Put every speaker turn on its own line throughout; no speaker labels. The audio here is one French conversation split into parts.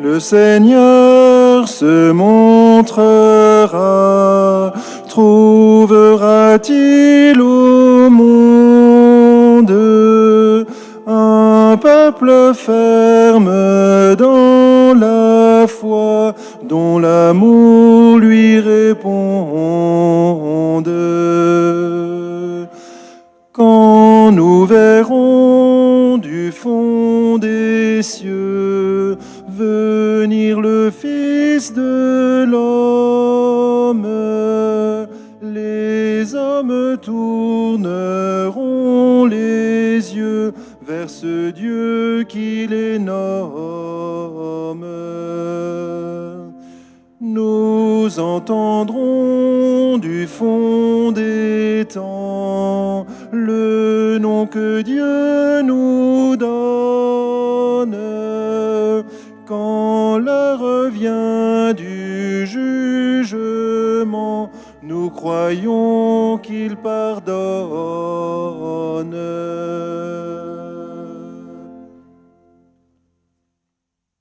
Le Seigneur se montrera, trouvera-t-il au monde un peuple ferme dans la foi, dont l'amour lui réponde. Quand nous verrons du fond des cieux venir le Fils de l'homme, les hommes tourneront les yeux vers ce Dieu qui les nomme. Nous entendrons du fond des temps le nom que Dieu nous donne. Quand l'heure vient du jugement, nous croyons qu'il pardonne.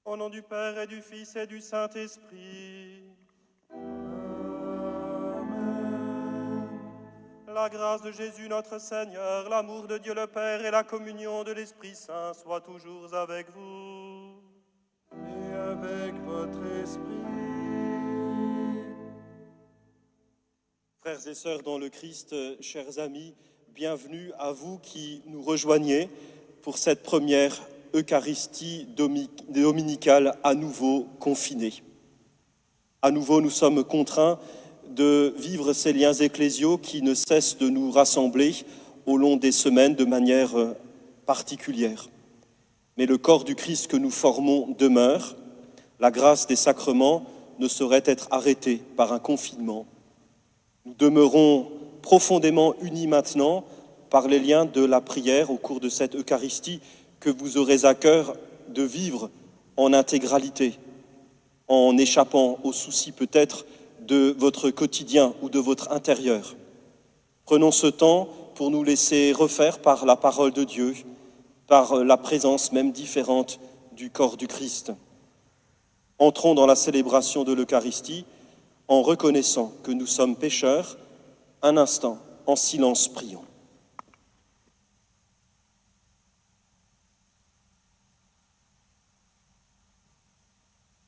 Au nom du Père et du Fils et du Saint-Esprit.
Amen.
La grâce de Jésus notre Seigneur, l'amour de Dieu le Père et la communion de l'Esprit Saint soient toujours avec vous.
Et avec votre esprit.
Frères et sœurs dans le Christ, chers amis, bienvenue à vous qui nous rejoignez pour cette première Eucharistie dominicale à nouveau confinée. À nouveau, nous sommes contraints de vivre ces liens ecclésiaux qui ne cessent de nous rassembler au long des semaines de manière particulière. Mais le corps du Christ que nous formons demeure. La grâce des sacrements ne saurait être arrêtée par un confinement. Nous demeurons profondément unis maintenant par les liens de la prière au cours de cette Eucharistie que vous aurez à cœur de vivre en intégralité, en échappant aux soucis peut-être de votre quotidien ou de votre intérieur. Prenons ce temps pour nous laisser refaire par la parole de Dieu, par la présence même différente du corps du Christ. Entrons dans la célébration de l'Eucharistie en reconnaissant que nous sommes pécheurs. Un instant, en silence, prions.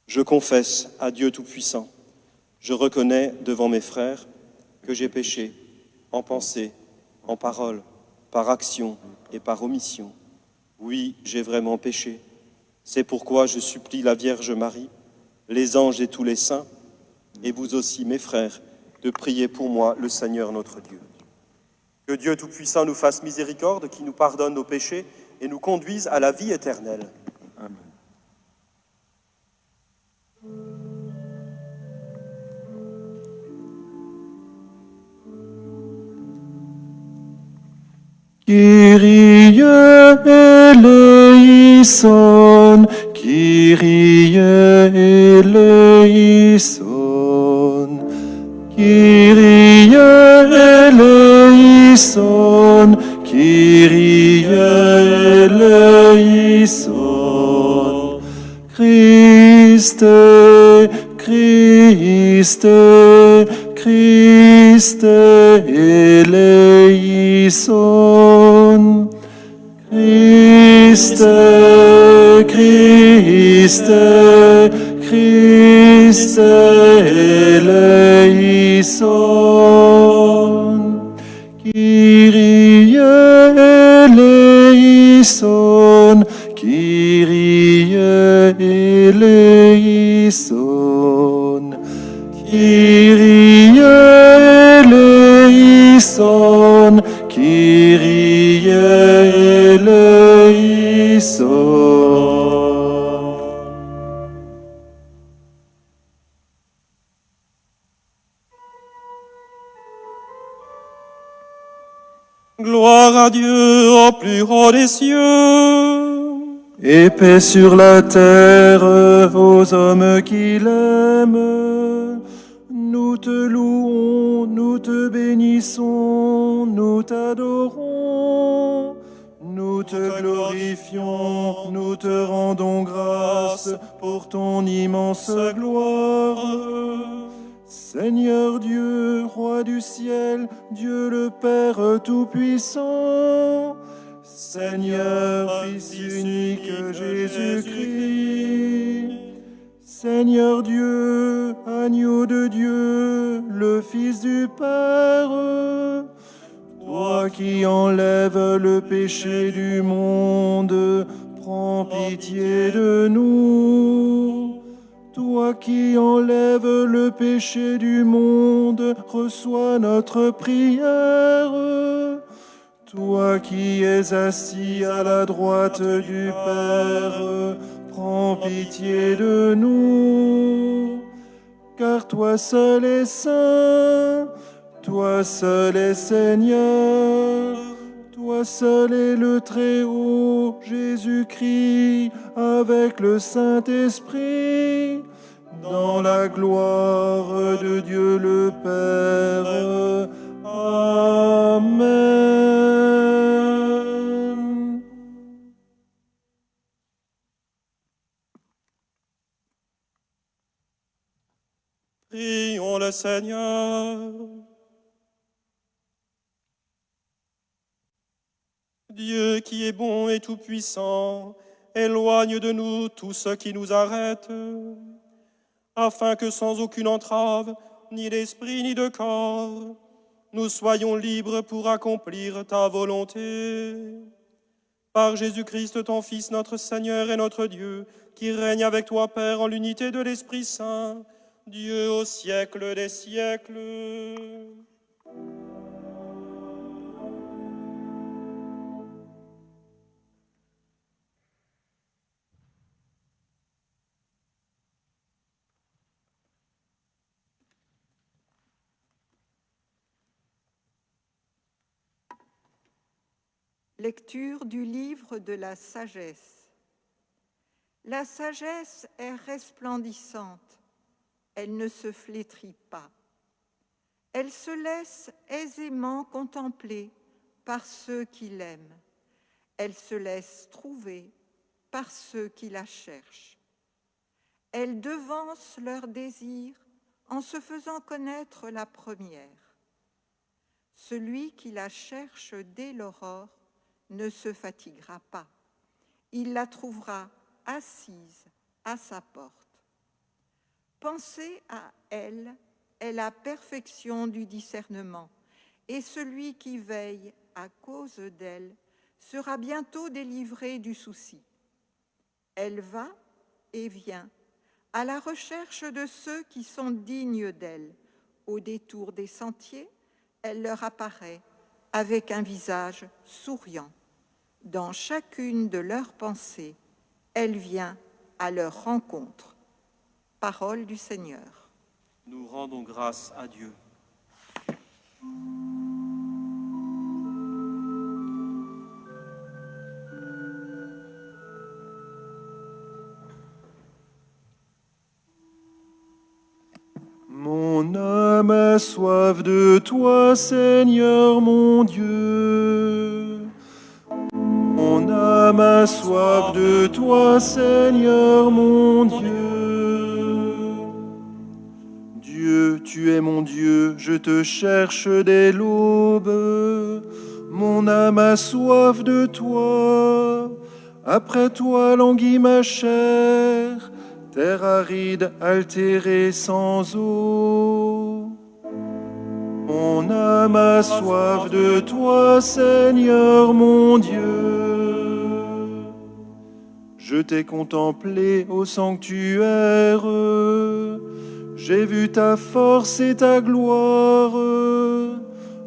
Je confesse à Dieu Tout-Puissant, je reconnais devant mes frères que j'ai péché en pensée, en parole, par action et par omission. Oui, j'ai vraiment péché. C'est pourquoi je supplie la Vierge Marie, les anges et tous les saints, et vous aussi, mes frères, de prier pour moi le Seigneur notre Dieu. Que Dieu Tout-Puissant nous fasse miséricorde, qui nous pardonne nos péchés et nous conduise à la vie éternelle.
Amen. Kyrie eleison, Kyrie eleison, Kyrie eleison, Kyrie eleison. Christe, Christe, Christe eleison. Christe, Christe, Christe eleison. Kyrie eleison, Kyrie eleison, Kyrie eleison, Kyrie eleison.
Gloire à Dieu au plus haut des cieux.
Et paix sur la terre aux hommes qui l'aiment. Nous te louons, nous te bénissons, nous t'adorons. Nous nous te glorifions, nous te rendons grâce pour ton immense gloire. Seigneur Dieu, Roi du ciel, Dieu le Père Tout-Puissant, Seigneur Fils unique Jésus-Christ, Seigneur Dieu, Agneau de Dieu, le Fils du Père, toi qui enlèves le péché du monde, prends pitié de nous. Toi qui enlèves le péché du monde, reçois notre prière. Toi qui es assis à la droite du Père, prends pitié de nous. Car toi seul es saint, toi seul es Seigneur, toi seul est le Très-Haut, Jésus-Christ, avec le Saint-Esprit, dans la gloire de Dieu le Père. Amen.
Prions le Seigneur. Dieu qui est bon et tout-puissant, éloigne de nous tout ce qui nous arrête, afin que sans aucune entrave, ni d'esprit ni de corps, nous soyons libres pour accomplir ta volonté. Par Jésus-Christ, ton Fils, notre Seigneur et notre Dieu, qui règne avec toi, Père, en l'unité de l'Esprit Saint, Dieu au siècle des siècles.
Lecture du livre de la sagesse. La sagesse est resplendissante, elle ne se flétrit pas. Elle se laisse aisément contempler par ceux qui l'aiment. Elle se laisse trouver par ceux qui la cherchent. Elle devance leurs désirs en se faisant connaître la première. Celui qui la cherche dès l'aurore ne se fatiguera pas. Il la trouvera assise à sa porte. Penser à elle est la perfection du discernement, et celui qui veille à cause d'elle sera bientôt délivré du souci. Elle va et vient à la recherche de ceux qui sont dignes d'elle. Au détour des sentiers, elle leur apparaît avec un visage souriant. Dans chacune de leurs pensées, elle vient à leur rencontre. Parole du Seigneur.
Nous rendons grâce à Dieu.
Mon âme a soif de toi, Seigneur mon Dieu. Mon âme a soif de toi, Seigneur mon Dieu. Dieu, tu es mon Dieu, je te cherche dès l'aube. Mon âme a soif de toi. Après toi languit ma chair, terre aride, altérée sans eau. Mon âme a soif de toi, Seigneur mon Dieu. Je t'ai contemplé au sanctuaire, j'ai vu ta force et ta gloire.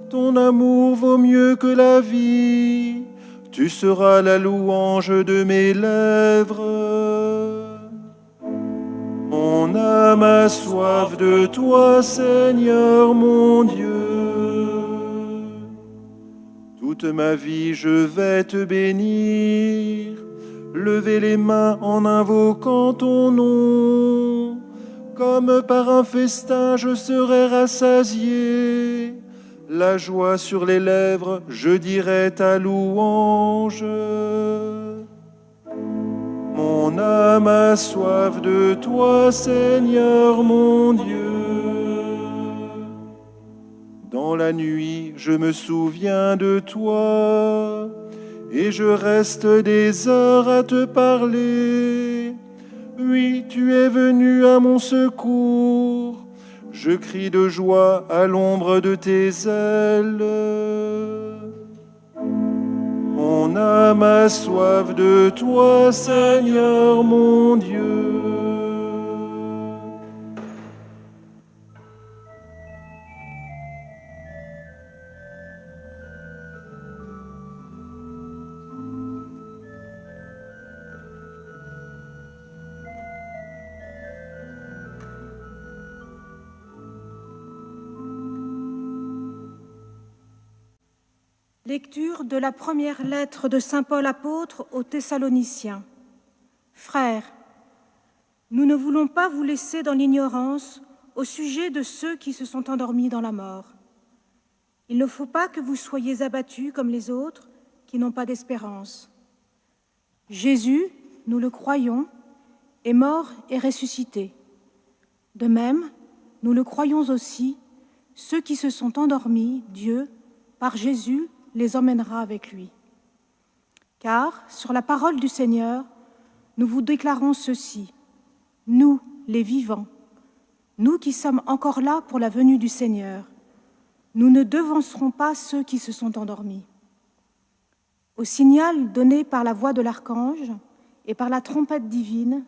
Ton amour vaut mieux que la vie, tu seras la louange de mes lèvres. Mon âme a soif de toi, Seigneur mon Dieu. Toute ma vie je vais te bénir, lever les mains en invoquant ton nom. Comme par un festin je serai rassasié, la joie sur les lèvres, je dirai ta louange. Mon âme a soif de toi, Seigneur mon Dieu. Dans la nuit, je me souviens de toi, et je reste des heures à te parler. Oui, tu es venu à mon secours. Je crie de joie à l'ombre de tes ailes. Mon âme a soif de toi, Seigneur mon Dieu.
Lecture de la première lettre de saint Paul apôtre aux Thessaloniciens. Frères, nous ne voulons pas vous laisser dans l'ignorance au sujet de ceux qui se sont endormis dans la mort. Il ne faut pas que vous soyez abattus comme les autres qui n'ont pas d'espérance. Jésus, nous le croyons, est mort et ressuscité. De même, nous le croyons aussi, ceux qui se sont endormis, Dieu, par Jésus, les emmènera avec lui. Car, sur la parole du Seigneur, nous vous déclarons ceci, nous, les vivants, nous qui sommes encore là pour la venue du Seigneur, nous ne devancerons pas ceux qui se sont endormis. Au signal donné par la voix de l'archange et par la trompette divine,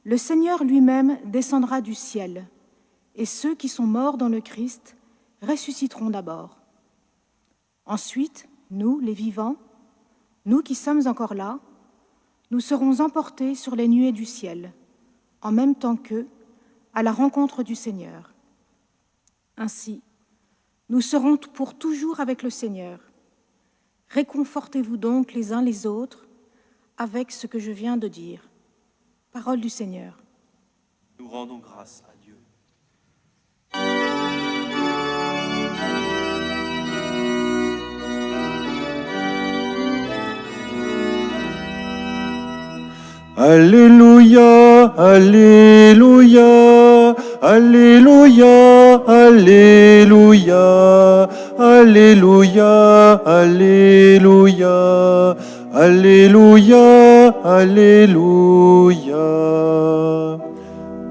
le Seigneur lui-même descendra du ciel, et ceux qui sont morts dans le Christ ressusciteront d'abord. Ensuite, nous, les vivants, nous qui sommes encore là, nous serons emportés sur les nuées du ciel, en même temps qu'eux, à la rencontre du Seigneur. Ainsi, nous serons pour toujours avec le Seigneur. Réconfortez-vous donc les uns les autres avec ce que je viens de dire. Parole du Seigneur.
Nous rendons grâce à Dieu.
Alléluia, Alléluia, Alléluia, Alléluia, Alléluia, Alléluia, Alléluia, Alléluia.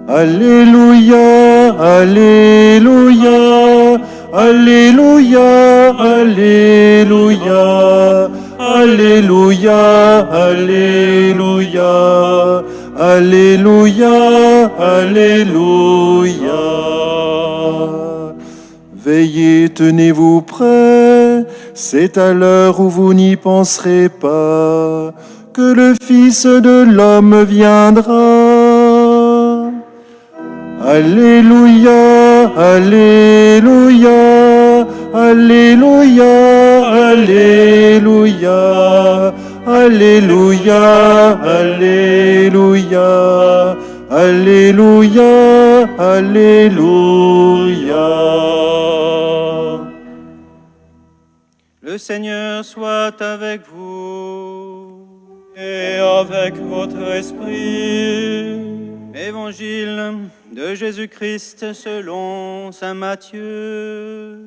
Alléluia, Alléluia, Alléluia, Alléluia, Alléluia, Alléluia, Alléluia, Alléluia. Veillez, tenez-vous prêts, c'est à l'heure où vous n'y penserez pas que le Fils de l'homme viendra. Alléluia, Alléluia, Alléluia, Alléluia, Alléluia, Alléluia, Alléluia, Alléluia.
Le Seigneur soit avec vous.
Et avec votre esprit.
Évangile de Jésus-Christ selon saint Matthieu.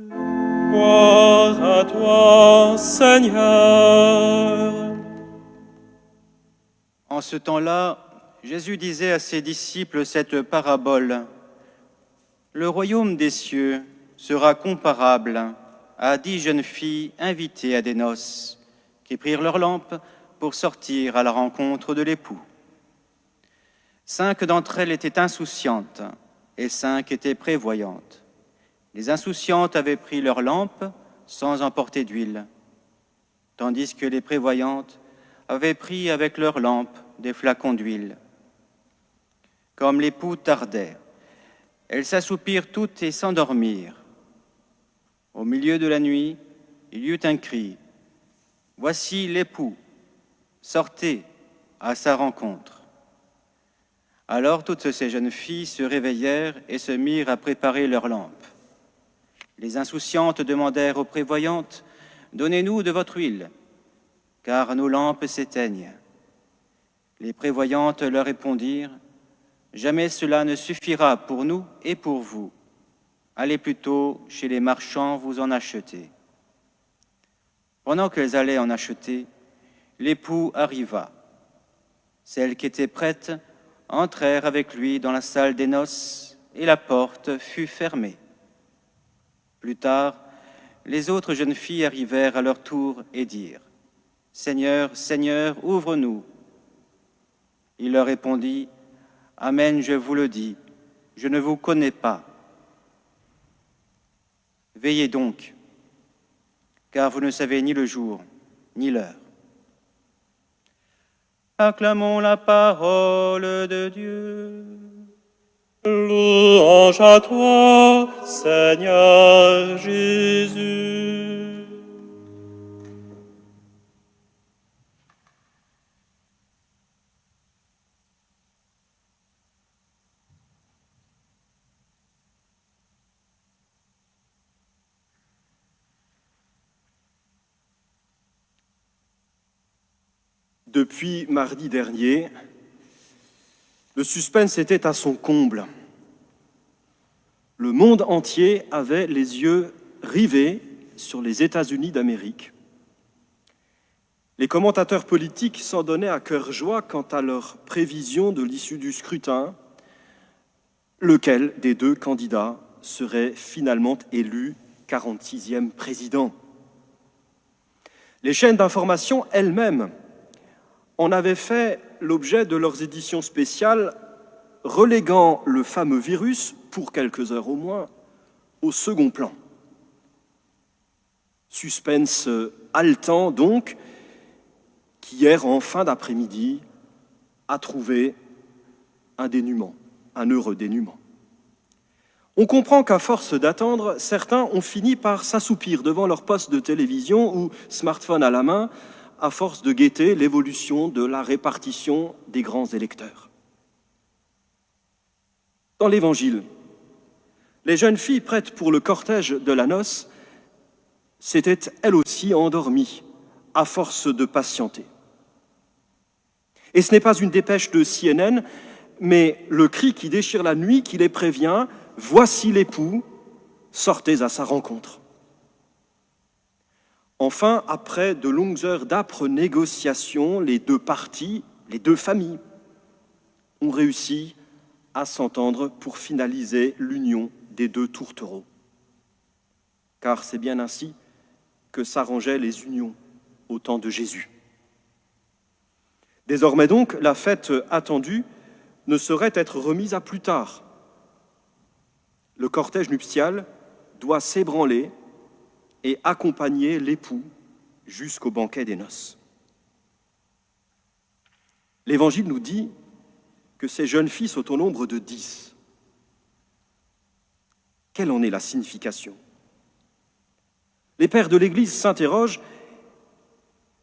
Gloire à toi, Seigneur.
En ce temps-là, Jésus disait à ses disciples cette parabole. Le royaume des cieux sera comparable à 10 jeunes filles invitées à des noces, qui prirent leurs lampes pour sortir à la rencontre de l'époux. 5 d'entre elles étaient insouciantes et 5 étaient prévoyantes. Les insouciantes avaient pris leurs lampes sans emporter d'huile, tandis que les prévoyantes avaient pris avec leurs lampes des flacons d'huile. Comme l'époux tardait, elles s'assoupirent toutes et s'endormirent. Au milieu de la nuit, il y eut un cri. « Voici l'époux, sortez à sa rencontre. » Alors toutes ces jeunes filles se réveillèrent et se mirent à préparer leurs lampes. Les insouciantes demandèrent aux prévoyantes, « Donnez-nous de votre huile, car nos lampes s'éteignent. » Les prévoyantes leur répondirent, « Jamais cela ne suffira pour nous et pour vous. Allez plutôt chez les marchands vous en acheter. » Pendant qu'elles allaient en acheter, l'époux arriva. Celles qui étaient prêtes entrèrent avec lui dans la salle des noces et la porte fut fermée. Plus tard, les autres jeunes filles arrivèrent à leur tour et dirent, « Seigneur, Seigneur, ouvre-nous. » Il leur répondit, « Amen, je vous le dis, je ne vous connais pas. Veillez donc, car vous ne savez ni le jour, ni l'heure. » Acclamons la parole de Dieu.
Louange à toi, Seigneur Jésus. Depuis mardi dernier, le suspense était à son comble. Le monde entier avait les yeux rivés sur les États-Unis d'Amérique. Les commentateurs politiques s'en donnaient à cœur joie quant à leur prévision de l'issue du scrutin, lequel des deux candidats serait finalement élu 46e président. Les chaînes d'information elles-mêmes en avaient fait l'objet de leurs éditions spéciales, reléguant le fameux virus, pour quelques heures au moins, au second plan. Suspense haletant donc, qui hier, en fin d'après-midi, a trouvé un dénûment, un heureux dénûment. On comprend qu'à force d'attendre, certains ont fini par s'assoupir devant leur poste de télévision ou smartphone à la main, à force de guetter l'évolution de la répartition des grands électeurs. Dans l'Évangile, les jeunes filles prêtes pour le cortège de la noce s'étaient elles aussi endormies à force de patienter. Et ce n'est pas une dépêche de CNN, mais le cri qui déchire la nuit qui les prévient « Voici l'époux, sortez à sa rencontre ». Enfin, après de longues heures d'âpres négociations, les deux parties, les deux familles, ont réussi à s'entendre pour finaliser l'union des deux tourtereaux. Car c'est bien ainsi que s'arrangeaient les unions au temps de Jésus. Désormais donc, la fête attendue ne saurait être remise à plus tard. Le cortège nuptial doit s'ébranler et accompagner l'époux jusqu'au banquet des noces. L'Évangile nous dit que ces jeunes filles sont au nombre de 10. Quelle en est la signification? Les pères de l'Église s'interrogent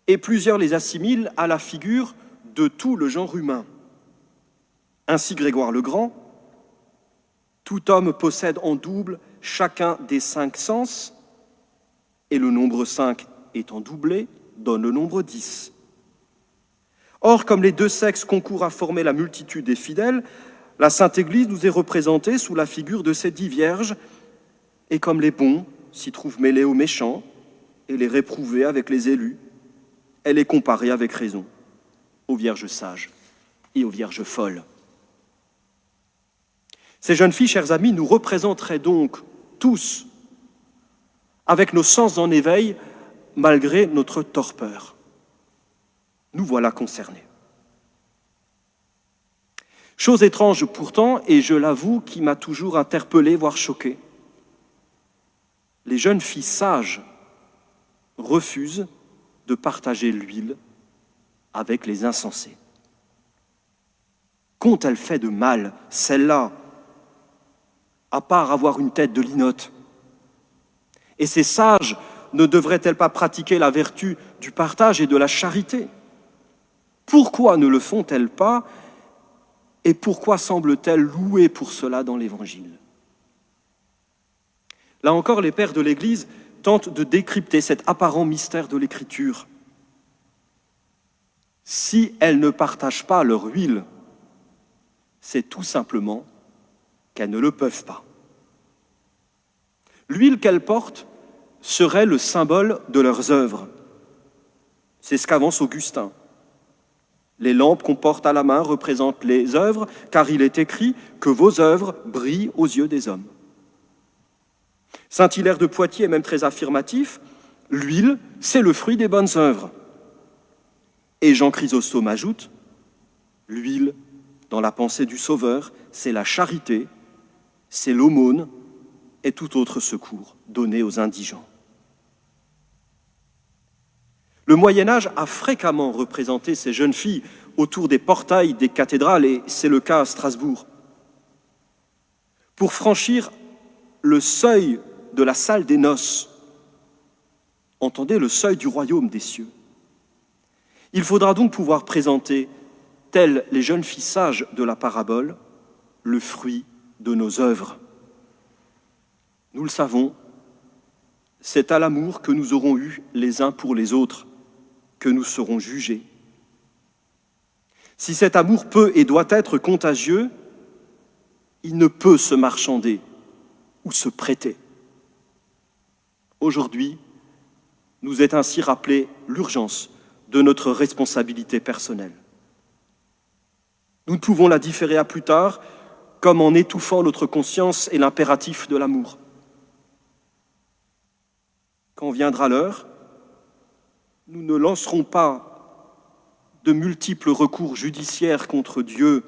et plusieurs les assimilent à la figure de tout le genre humain. Ainsi Grégoire le Grand, tout homme possède en double chacun des 5 sens, et le nombre 5 étant doublé, donne le nombre 10. Or, comme les deux sexes concourent à former la multitude des fidèles, la Sainte Église nous est représentée sous la figure de ces 10 vierges, et comme les bons s'y trouvent mêlés aux méchants, et les réprouvés avec les élus, elle est comparée avec raison aux vierges sages et aux vierges folles. Ces jeunes filles, chers amis, nous représenteraient donc tous avec nos sens en éveil, malgré notre torpeur. Nous voilà concernés. Chose étrange pourtant, et je l'avoue, qui m'a toujours interpellé, voire choqué. Les jeunes filles sages refusent de partager l'huile avec les insensés. Qu'ont-elles fait de mal, celles-là, à part avoir une tête de linotte? Et ces sages ne devraient-elles pas pratiquer la vertu du partage et de la charité? Pourquoi ne le font-elles pas et pourquoi semblent-elles louées pour cela dans l'Évangile? Là encore, les pères de l'Église tentent de décrypter cet apparent mystère de l'Écriture. Si elles ne partagent pas leur huile, c'est tout simplement qu'elles ne le peuvent pas. L'huile qu'elles portent serait le symbole de leurs œuvres. C'est ce qu'avance Augustin. Les lampes qu'on porte à la main représentent les œuvres, car il est écrit que vos œuvres brillent aux yeux des hommes. Saint Hilaire de Poitiers est même très affirmatif, l'huile, c'est le fruit des bonnes œuvres. Et Jean Chrysostome ajoute, l'huile, dans la pensée du Sauveur, c'est la charité, c'est l'aumône et tout autre secours donné aux indigents. Le Moyen-Âge a fréquemment représenté ces jeunes filles autour des portails des cathédrales, et c'est le cas à Strasbourg. Pour franchir le seuil de la salle des noces, entendez le seuil du royaume des cieux, il faudra donc pouvoir présenter, telles les jeunes filles sages de la parabole, le fruit de nos œuvres. Nous le savons, c'est à l'amour que nous aurons eu les uns pour les autres que nous serons jugés. Si cet amour peut et doit être contagieux, il ne peut se marchander ou se prêter. Aujourd'hui, nous est ainsi rappelé l'urgence de notre responsabilité personnelle. Nous ne pouvons la différer à plus tard, comme en étouffant notre conscience et l'impératif de l'amour. Quand viendra l'heure, nous ne lancerons pas de multiples recours judiciaires contre Dieu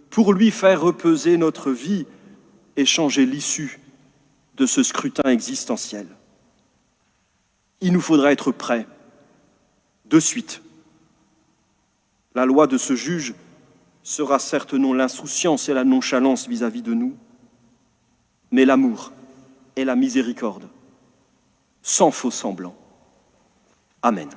pour lui faire repeser notre vie et changer l'issue de ce scrutin existentiel. Il nous faudra être prêts, de suite. La loi de ce juge sera certes non l'insouciance et la nonchalance vis-à-vis de nous, mais l'amour et la miséricorde, sans faux semblant. Amen.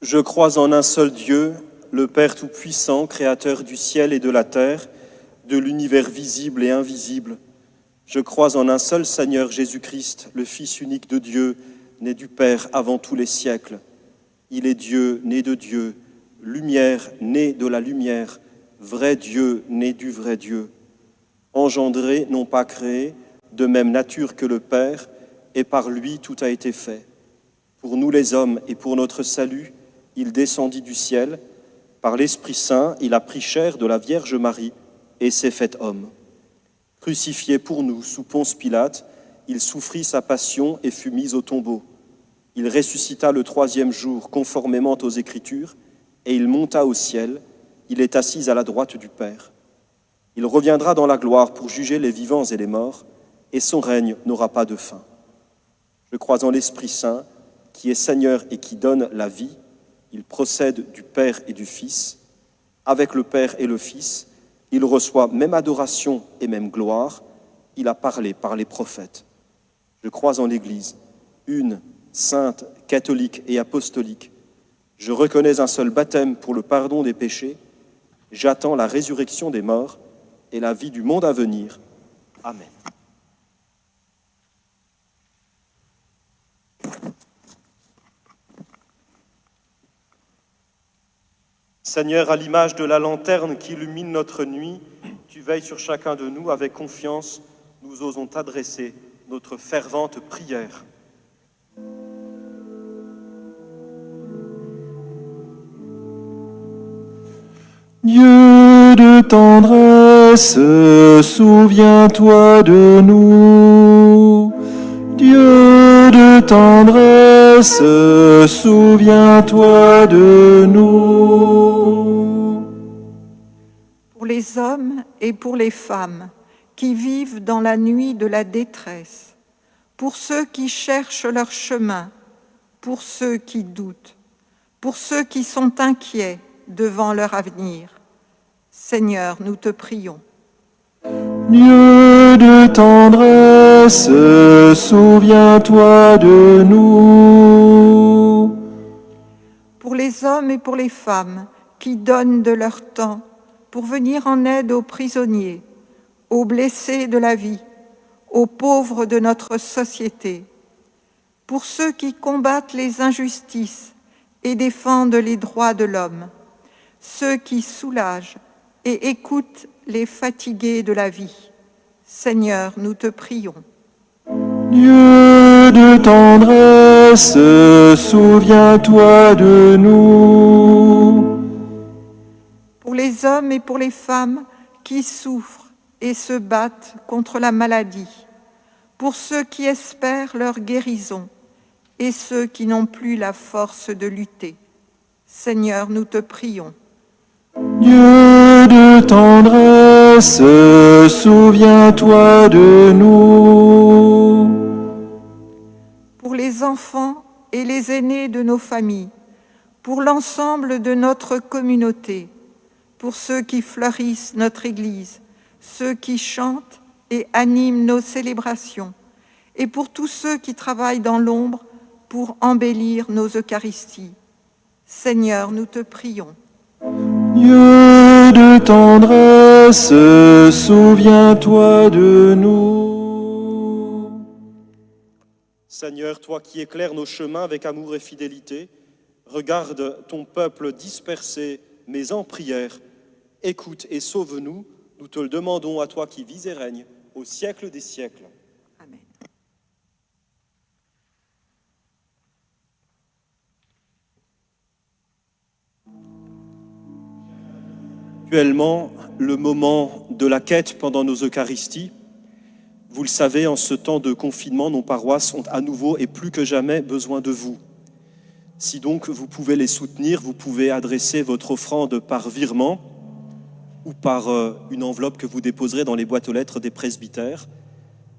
Je crois en un seul Dieu, le Père Tout-Puissant, Créateur du ciel et de la terre, de l'univers visible et invisible. Je crois en un seul Seigneur Jésus-Christ, le Fils unique de Dieu, né du Père avant tous les siècles. Il est Dieu, né de Dieu, lumière, né de la lumière, vrai Dieu, né du vrai Dieu. Engendré, non pas créé, de même nature que le Père, et par lui tout a été fait. Pour nous les hommes et pour notre salut, il descendit du ciel, par l'Esprit Saint, il a pris chair de la Vierge Marie et s'est fait homme. Crucifié pour nous sous Ponce Pilate, il souffrit sa passion et fut mis au tombeau. Il ressuscita le 3e jour conformément aux Écritures, et il monta au ciel, il est assis à la droite du Père. Il reviendra dans la gloire pour juger les vivants et les morts, et son règne n'aura pas de fin. Je crois en l'Esprit Saint, qui est Seigneur et qui donne la vie. Il procède du Père et du Fils. Avec le Père et le Fils, Il reçoit même adoration et même gloire. Il a parlé par les prophètes. Je crois en l'Église, une, sainte, catholique et apostolique. Je reconnais un seul baptême pour le pardon des péchés. J'attends la résurrection des morts et la vie du monde à venir. Amen. Seigneur, à l'image de la lanterne qui illumine notre nuit, tu veilles sur chacun de nous avec confiance. Nous osons t'adresser notre fervente prière.
Dieu de tendresse, souviens-toi de nous. Dieu de tendresse, souviens-toi de nous.
Pour les hommes et pour les femmes qui vivent dans la nuit de la détresse, pour ceux qui cherchent leur chemin, pour ceux qui doutent, pour ceux qui sont inquiets devant leur avenir. Seigneur, nous te prions.
Dieu de tendresse, souviens-toi de nous.
Pour les hommes et pour les femmes qui donnent de leur temps pour venir en aide aux prisonniers, aux blessés de la vie, aux pauvres de notre société, pour ceux qui combattent les injustices et défendent les droits de l'homme, ceux qui soulagent et écoutent les fatigués de la vie. Seigneur, nous te prions.
Dieu de tendresse, souviens-toi de nous.
Pour les hommes et pour les femmes qui souffrent et se battent contre la maladie, pour ceux qui espèrent leur guérison et ceux qui n'ont plus la force de lutter. Seigneur, nous te prions.
Dieu de tendresse, souviens-toi de nous.
Pour les enfants et les aînés de nos familles, pour l'ensemble de notre communauté, pour ceux qui fleurissent notre Église, ceux qui chantent et animent nos célébrations, et pour tous ceux qui travaillent dans l'ombre pour embellir nos Eucharisties. Seigneur, nous te prions.
Dieu de tendresse, souviens-toi de nous.
Seigneur, toi qui éclaires nos chemins avec amour et fidélité, regarde ton peuple dispersé, mais en prière. Écoute et sauve-nous, nous te le demandons à toi qui vis et règnes au siècle des siècles.
Amen.
Actuellement, le moment de la quête pendant nos Eucharisties. Vous le savez, en ce temps de confinement, nos paroisses ont à nouveau et plus que jamais besoin de vous. Si donc vous pouvez les soutenir, vous pouvez adresser votre offrande par virement ou par une enveloppe que vous déposerez dans les boîtes aux lettres des presbytères.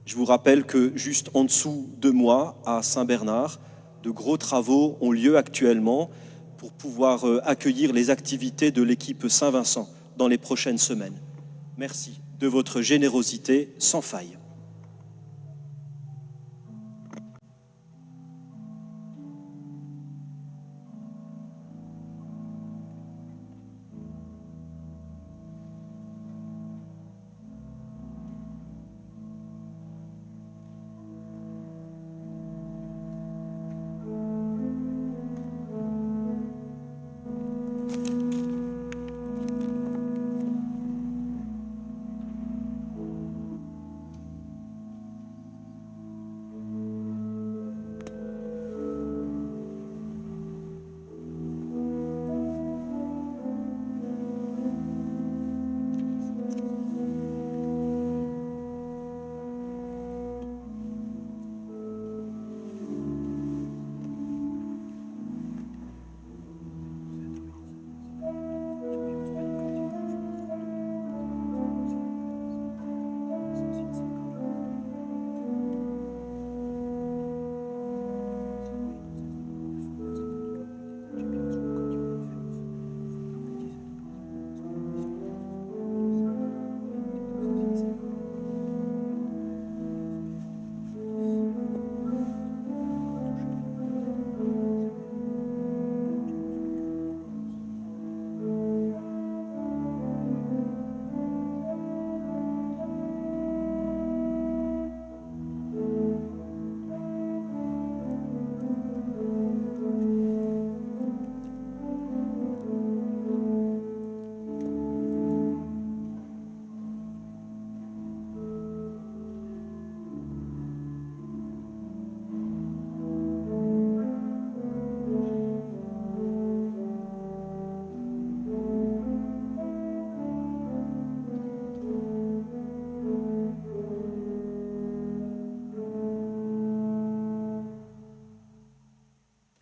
Je vous rappelle que juste en dessous de moi, à Saint-Bernard, de gros travaux ont lieu actuellement pour pouvoir accueillir les activités de l'équipe Saint-Vincent dans les prochaines semaines. Merci de votre générosité sans faille.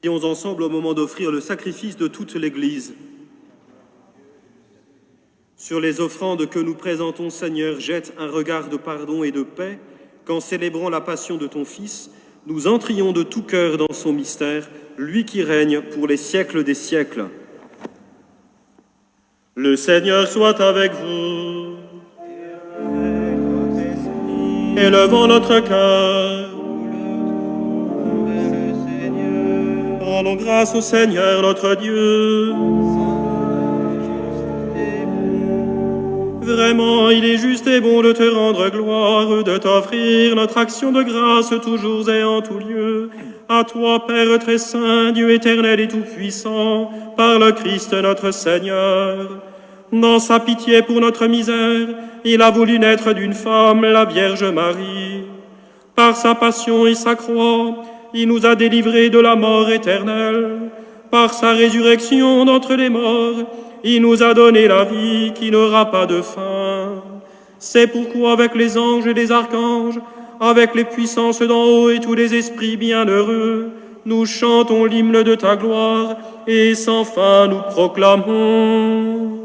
Prions ensemble au moment d'offrir le sacrifice de toute l'Église. Sur les offrandes que nous présentons, Seigneur, jette un regard de pardon et de paix, qu'en célébrant la passion de ton Fils, nous entrions de tout cœur dans son mystère, lui qui règne pour les siècles des siècles. Le Seigneur soit avec vous. Élevons notre cœur. Rendons grâce au Seigneur notre Dieu. Vraiment, il est juste et bon de te rendre gloire, de t'offrir notre action de grâce toujours et en tout lieu. À toi, Père très saint, Dieu éternel et tout-puissant, par le Christ notre Seigneur. Dans sa pitié pour notre misère, il a voulu naître d'une femme, la Vierge Marie. Par sa passion et sa croix, il nous a délivrés de la mort éternelle. Par sa résurrection d'entre les morts, il nous a donné la vie qui n'aura pas de fin. C'est pourquoi avec les anges et les archanges, avec les puissances d'en haut et tous les esprits bienheureux, nous chantons l'hymne de ta gloire et sans fin nous proclamons.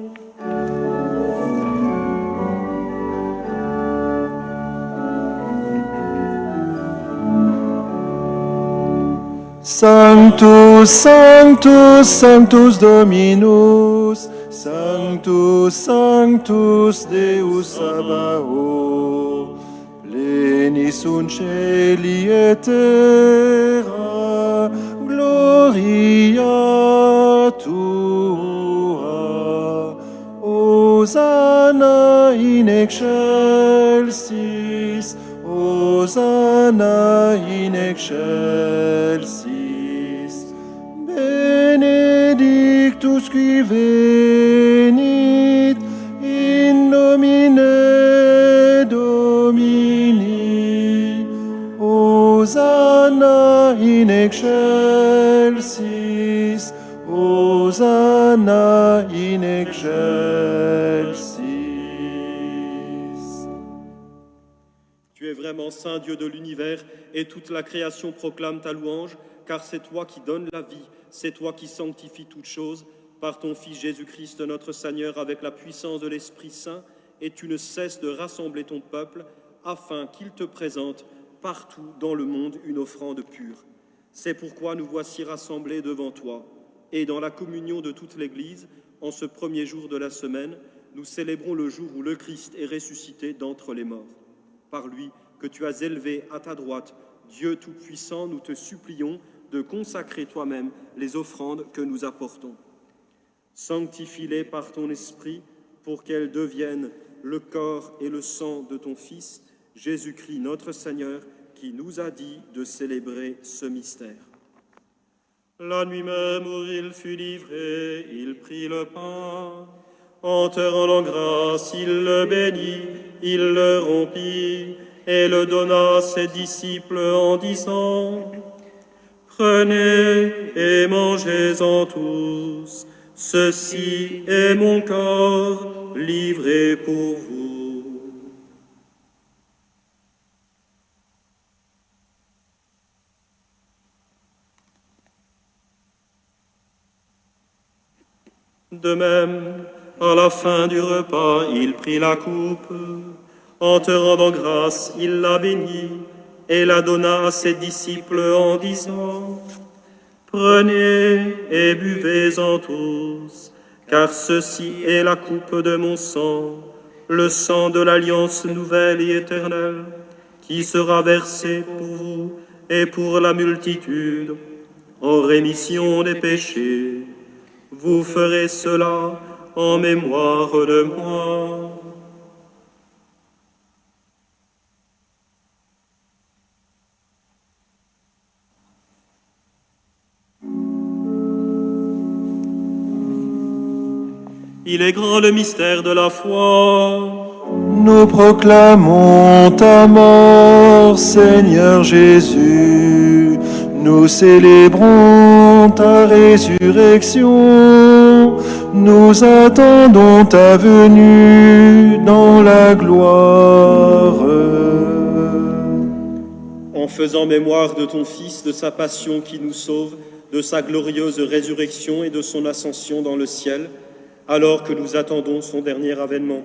Sanctus, Sanctus, Sanctus Dominus, Sanctus, Sanctus Deus Sabaoth, plenis sunt caeli et terra, gloria tua. Hosanna in excelsis, Hosanna in excelsis. Benedictus qui venit in nomine Domini. Hosanna in excelsis, Hosanna in excelsis.
Tu es vraiment saint Dieu de l'univers et toute la création proclame ta louange, car c'est toi qui donnes la vie, c'est toi qui sanctifies toutes choses par ton Fils Jésus-Christ notre Seigneur avec la puissance de l'Esprit Saint, et tu ne cesses de rassembler ton peuple afin qu'il te présente partout dans le monde une offrande pure. C'est pourquoi nous voici rassemblés devant toi, et dans la communion de toute l'Église, en ce premier jour de la semaine, nous célébrons le jour où le Christ est ressuscité d'entre les morts. Par lui, que tu as élevé à ta droite, Dieu Tout-Puissant, nous te supplions de consacrer toi-même les offrandes que nous apportons. Sanctifie-les par ton Esprit pour qu'elles deviennent le corps et le sang de ton Fils, Jésus-Christ notre Seigneur, qui nous a dit de célébrer ce mystère. La nuit même où il fut livré, il prit le pain. En te rendant grâce, il le bénit, il le rompit et le donna à ses disciples en disant: Prenez et mangez-en tous, ceci est mon corps livré pour vous. De même, à la fin du repas, il prit la coupe. En te rendant grâce, il la bénit et la donna à ses disciples en disant: Prenez et buvez-en tous, car ceci est la coupe de mon sang, le sang de l'alliance nouvelle et éternelle, qui sera versé pour vous et pour la multitude, en rémission des péchés. Vous ferez cela en mémoire de moi. Il est grand le mystère de la foi.
Nous proclamons ta mort, Seigneur Jésus. Nous célébrons ta résurrection. Nous attendons ta venue dans la gloire.
En faisant mémoire de ton Fils, de sa passion qui nous sauve, de sa glorieuse résurrection et de son ascension dans le ciel, alors que nous attendons son dernier avènement.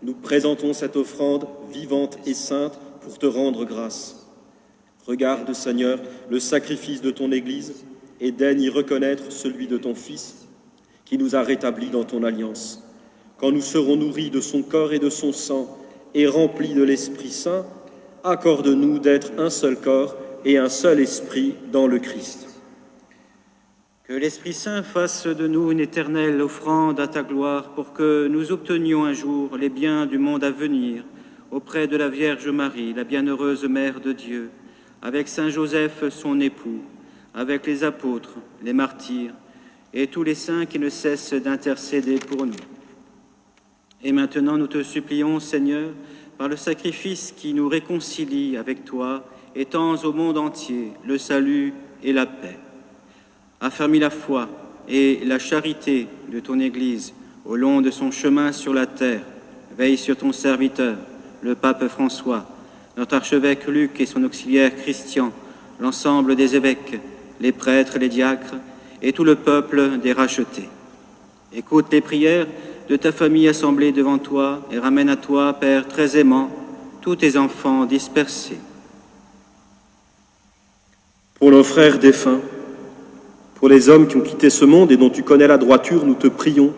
Nous présentons cette offrande vivante et sainte pour te rendre grâce. Regarde, Seigneur, le sacrifice de ton Église et daigne y reconnaître celui de ton Fils, qui nous a rétablis dans ton alliance. Quand nous serons nourris de son corps et de son sang et remplis de l'Esprit Saint, accorde-nous d'être un seul corps et un seul esprit dans le Christ.
Que l'Esprit Saint fasse de nous une éternelle offrande à ta gloire pour que nous obtenions un jour les biens du monde à venir auprès de la Vierge Marie, la bienheureuse Mère de Dieu, avec Saint Joseph, son époux, avec les apôtres, les martyrs et tous les saints qui ne cessent d'intercéder pour nous. Et maintenant, nous te supplions, Seigneur, par le sacrifice qui nous réconcilie avec toi, étends au monde entier le salut et la paix. Affermis la foi et la charité de ton Église au long de son chemin sur la terre. Veille sur ton serviteur, le pape François, notre archevêque Luc et son auxiliaire Christian, l'ensemble des évêques, les prêtres, les diacres et tout le peuple des rachetés. Écoute les prières de ta famille assemblée devant toi et ramène à toi, Père très aimant, tous tes enfants dispersés.
Pour nos frères défunts, pour les hommes qui ont quitté ce monde et dont tu connais la droiture, nous te prions.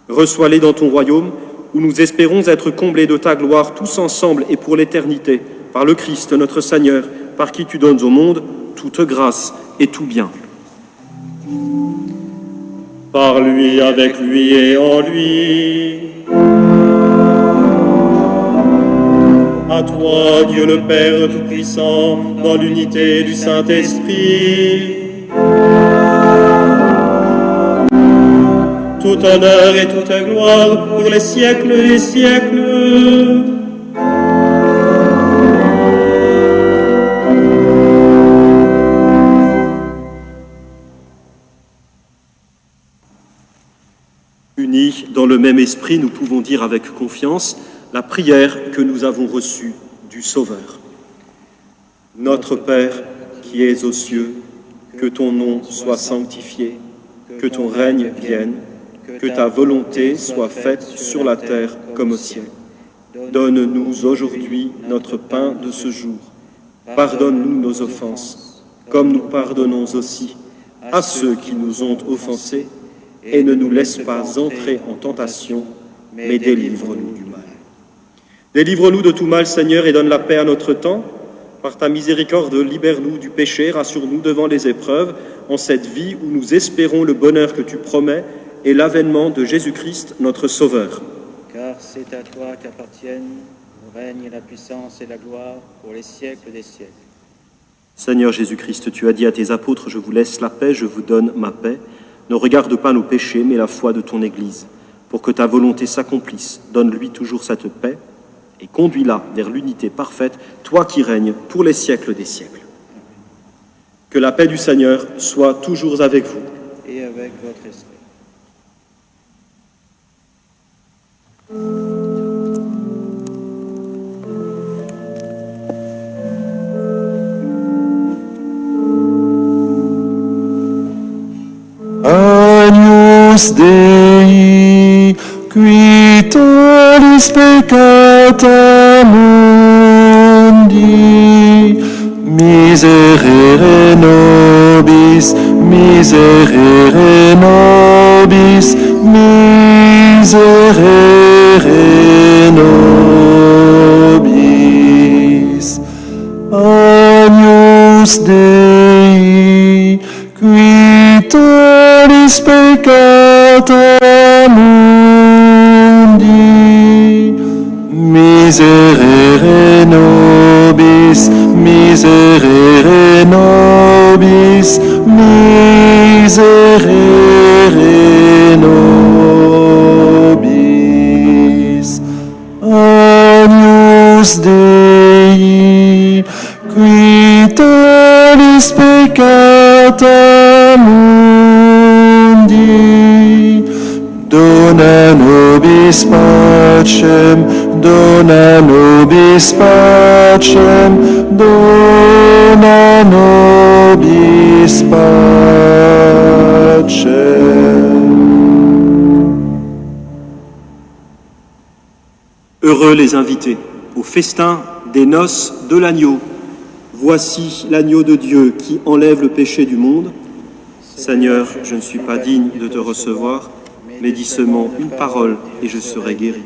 Reçois-les dans ton royaume, où nous espérons être comblés de ta gloire tous ensemble et pour l'éternité, par le Christ notre Seigneur, par qui tu donnes au monde toute grâce et tout bien.
Par lui, avec lui et en lui. À toi, Dieu le Père Tout-Puissant, dans l'unité du Saint-Esprit, tout honneur et toute gloire pour les siècles des siècles.
Unis dans le même esprit, nous pouvons dire avec confiance la prière que nous avons reçue du Sauveur. Notre Père qui es aux cieux, que ton nom soit sanctifié, que ton règne vienne, que ta volonté soit faite sur la terre comme au ciel. Donne-nous aujourd'hui notre pain de ce jour. Pardonne-nous nos offenses, comme nous pardonnons aussi à ceux qui nous ont offensés, et ne nous laisse pas entrer en tentation, mais délivre-nous du mal. Délivre-nous de tout mal, Seigneur, et donne la paix à notre temps. Par ta miséricorde, libère-nous du péché, rassure-nous devant les épreuves, en cette vie où nous espérons le bonheur que tu promets et l'avènement de Jésus-Christ, notre Sauveur.
Car c'est à toi qu'appartiennent le règne, la puissance et la gloire pour les siècles des siècles.
Seigneur Jésus-Christ, tu as dit à tes apôtres, je vous laisse la paix, je vous donne ma paix. Ne regarde pas nos péchés, mais la foi de ton Église. Pour que ta volonté s'accomplisse, donne-lui toujours cette paix et conduis-la vers l'unité parfaite, toi qui règnes pour les siècles des siècles. Que la paix du Seigneur soit toujours avec vous.
Et avec votre esprit.
Agnus Dei, qui tollis peccata mundi, miserere nobis, miserere nobis, miserere nobis. Agnus Dei, qui tollis peccata mundi, miserere nobis, miserere nobis, miserere nobis. Agnus Dei, qui tollis peccata mundi, dona nobis pacem, dona nobis pacem, dona nobis pacem.
Heureux les invités au festin des noces de l'agneau. Voici l'agneau de Dieu qui enlève le péché du monde. Seigneur, je ne suis pas digne de te recevoir, mais dis seulement une parole et je serai guéri.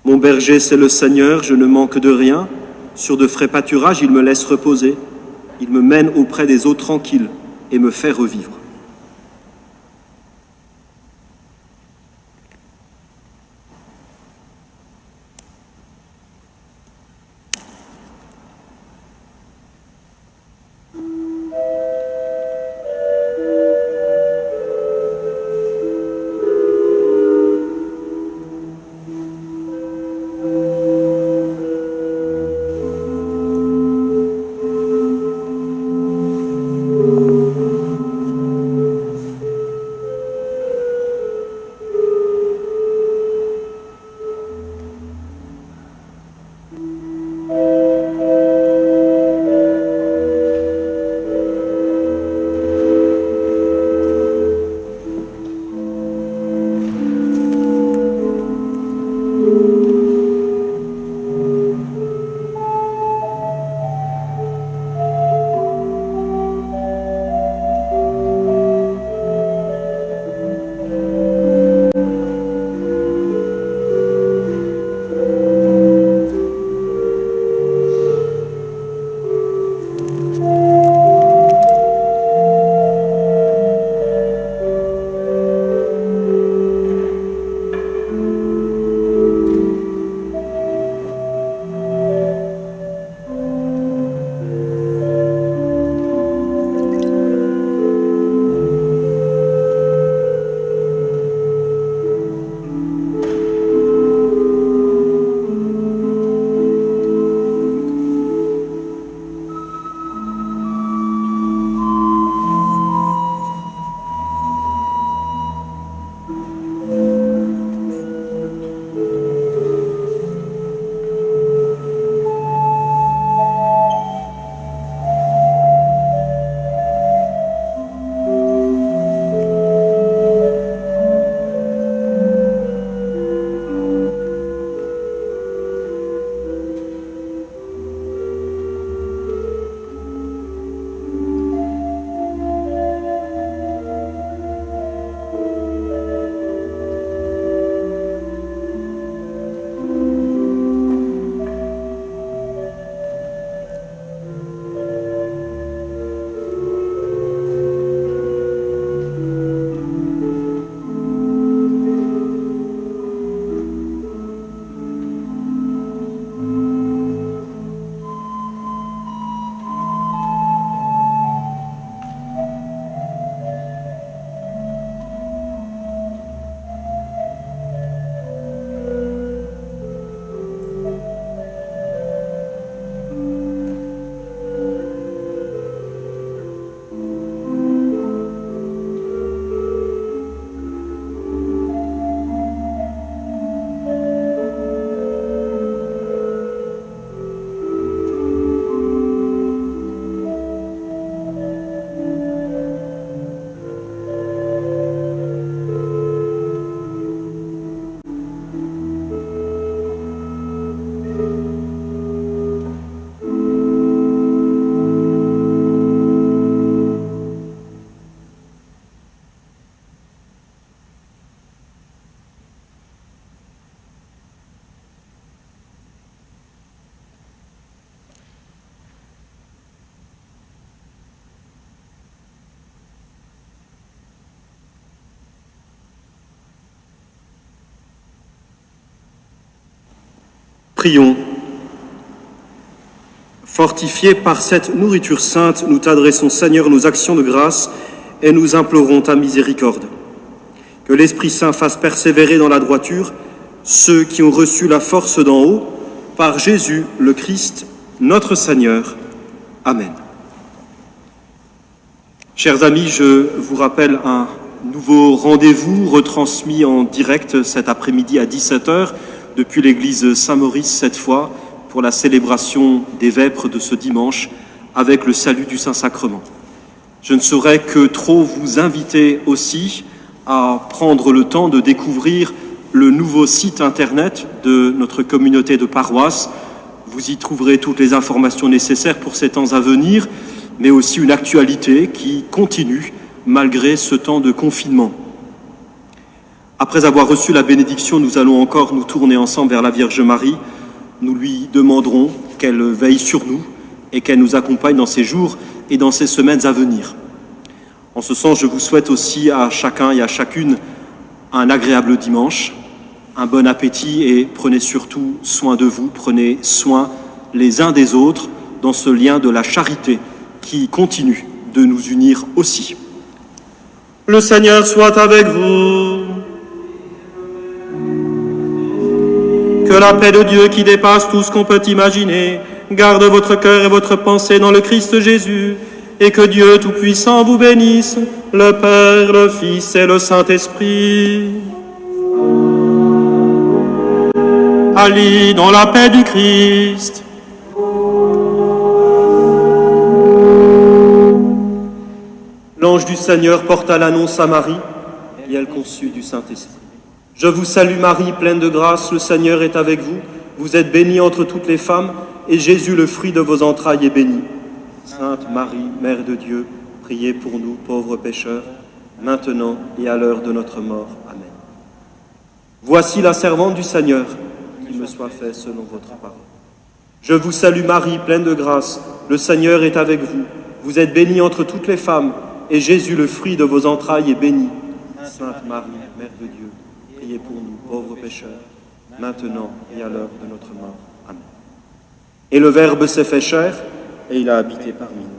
Mon berger, c'est le Seigneur, je ne manque de rien. Sur de frais pâturages, il me laisse reposer. Il me mène auprès des eaux tranquilles et me fait revivre. Prions. Fortifiés par cette nourriture sainte, nous t'adressons, Seigneur, nos actions de grâce et nous implorons ta miséricorde. Que l'Esprit Saint fasse persévérer dans la droiture ceux qui ont reçu la force d'en haut, par Jésus le Christ, notre Seigneur. Amen. Chers amis, je vous rappelle un nouveau rendez-vous retransmis en direct cet après-midi à 17h depuis l'église Saint-Maurice cette fois pour la célébration des vêpres de ce dimanche avec le salut du Saint-Sacrement. Je ne saurais que trop vous inviter aussi à prendre le temps de découvrir le nouveau site internet de notre communauté de paroisse. Vous y trouverez toutes les informations nécessaires pour ces temps à venir, mais aussi une actualité qui continue malgré ce temps de confinement. Après avoir reçu la bénédiction, nous allons encore nous tourner ensemble vers la Vierge Marie. Nous lui demanderons qu'elle veille sur nous et qu'elle nous accompagne dans ces jours et dans ces semaines à venir. En ce sens, je vous souhaite aussi à chacun et à chacune un agréable dimanche, un bon appétit et prenez surtout soin de vous, prenez soin les uns des autres dans ce lien de la charité qui continue de nous unir aussi. Le Seigneur soit avec vous. Que la paix de Dieu qui dépasse tout ce qu'on peut imaginer garde votre cœur et votre pensée dans le Christ Jésus, et que Dieu Tout-Puissant vous bénisse, le Père, le Fils et le Saint-Esprit. Allez dans la paix du Christ. L'ange du Seigneur porta l'annonce à Marie, et elle conçut du Saint-Esprit. Je vous salue Marie, pleine de grâce, le Seigneur est avec vous. Vous êtes bénie entre toutes les femmes, et Jésus, le fruit de vos entrailles, est béni. Sainte Marie, Mère de Dieu, priez pour nous, pauvres pécheurs, maintenant et à l'heure de notre mort. Amen. Voici la servante du Seigneur, qu'il me soit fait selon votre parole. Je vous salue Marie, pleine de grâce, le Seigneur est avec vous. Vous êtes bénie entre toutes les femmes, et Jésus, le fruit de vos entrailles, est béni. Sainte Marie, Mère de Dieu, priez pour nous, pauvres pécheurs, maintenant et à l'heure de notre mort. Amen. Et le Verbe s'est fait chair, et il a habité parmi nous.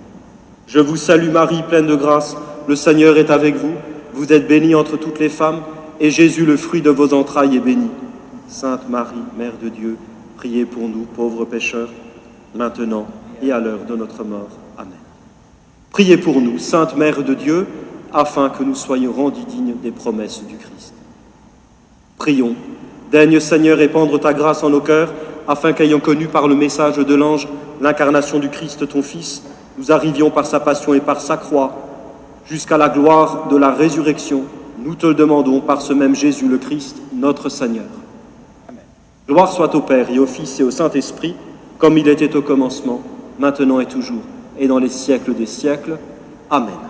Je vous salue Marie, pleine de grâce, le Seigneur est avec vous. Vous êtes bénie entre toutes les femmes, et Jésus, le fruit de vos entrailles, est béni. Sainte Marie, Mère de Dieu, priez pour nous, pauvres pécheurs, maintenant et à l'heure de notre mort. Amen. Priez pour nous, Sainte Mère de Dieu, afin que nous soyons rendus dignes des promesses du Christ. Prions. Daigne, Seigneur, répandre ta grâce en nos cœurs, afin qu'ayant connu par le message de l'ange l'incarnation du Christ, ton Fils, nous arrivions par sa passion et par sa croix jusqu'à la gloire de la résurrection. Nous te le demandons par ce même Jésus le Christ, notre Seigneur. Amen. Gloire soit au Père et au Fils et au Saint-Esprit, comme il était au commencement, maintenant et toujours, et dans les siècles des siècles. Amen.